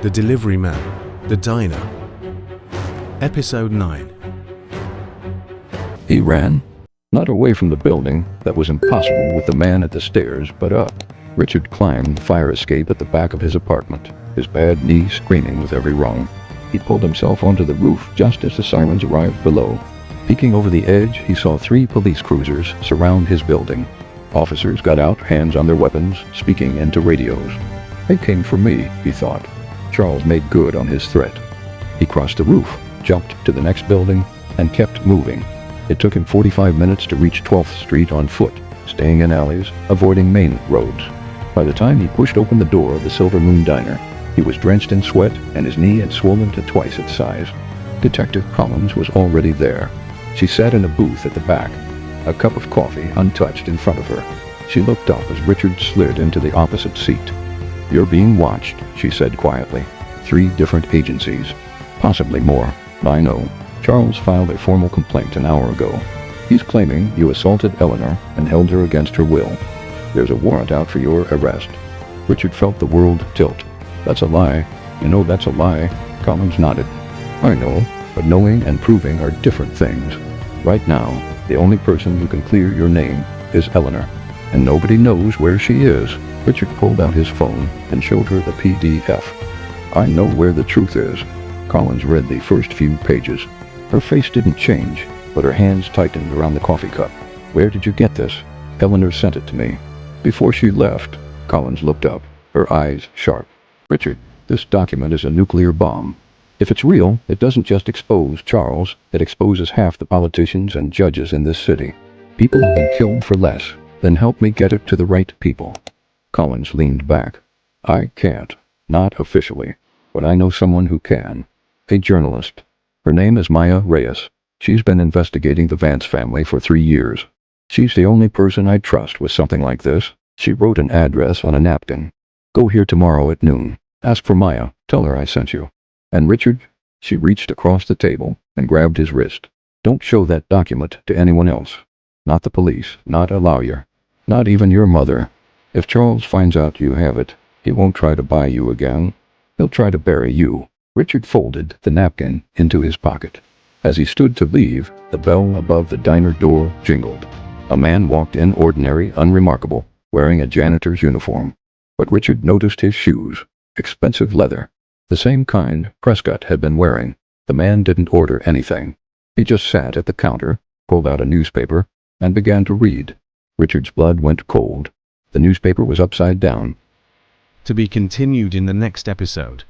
The Delivery Man, The Diner. Episode 9. He ran, not away from the building, that was impossible with the man at the stairs, but up. Richard climbed the fire escape at the back of his apartment, his bad knee screaming with every rung. He pulled himself onto the roof just as the sirens arrived below. Peeking over the edge, he saw 3 police cruisers surround his building. Officers got out, hands on their weapons, speaking into radios. They came for me, he thought. Charles made good on his threat. He crossed the roof, jumped to the next building, and kept moving. It took him 45 minutes to reach 12th Street on foot, staying in alleys, avoiding main roads. By the time he pushed open the door of the Silver Moon Diner, he was drenched in sweat and his knee had swollen to twice its size. Detective Collins was already there. She sat in a booth at the back, a cup of coffee untouched in front of her. She looked up as Richard slid into the opposite seat. "You're being watched," she said quietly. 3 different agencies. Possibly more. I know. Charles filed a formal complaint an hour ago. He's claiming you assaulted Eleanor and held her against her will. There's a warrant out for your arrest. Richard felt the world tilt. That's a lie. You know that's a lie. Collins nodded. I know, but knowing and proving are different things. Right now, the only person who can clear your name is Eleanor, and nobody knows where she is. Richard pulled out his phone and showed her the PDF. I know where the truth is. Collins read the first few pages. Her face didn't change, but her hands tightened around the coffee cup. Where did you get this? Eleanor sent it to me. Before she left, Collins looked up, her eyes sharp. Richard, this document is a nuclear bomb. If it's real, it doesn't just expose Charles, it exposes half the politicians and judges in this city. People have been killed for less. Then help me get it to the right people. Collins leaned back. I can't. Not officially. But I know someone who can. A journalist. Her name is Maya Reyes. She's been investigating the Vance family for 3 years. She's the only person I'd trust with something like this. She wrote an address on a napkin. Go here tomorrow at noon. Ask for Maya. Tell her I sent you. And Richard? She reached across the table and grabbed his wrist. Don't show that document to anyone else. Not the police, not a lawyer, not even your mother. If Charles finds out you have it, he won't try to buy you again. He'll try to bury you. Richard folded the napkin into his pocket. As he stood to leave, the bell above the diner door jingled. A man walked in, ordinary, unremarkable, wearing a janitor's uniform. But Richard noticed his shoes. Expensive leather. The same kind Prescott had been wearing. The man didn't order anything. He just sat at the counter, pulled out a newspaper, and began to read. Richard's blood went cold. The newspaper was upside down. To be continued in the next episode.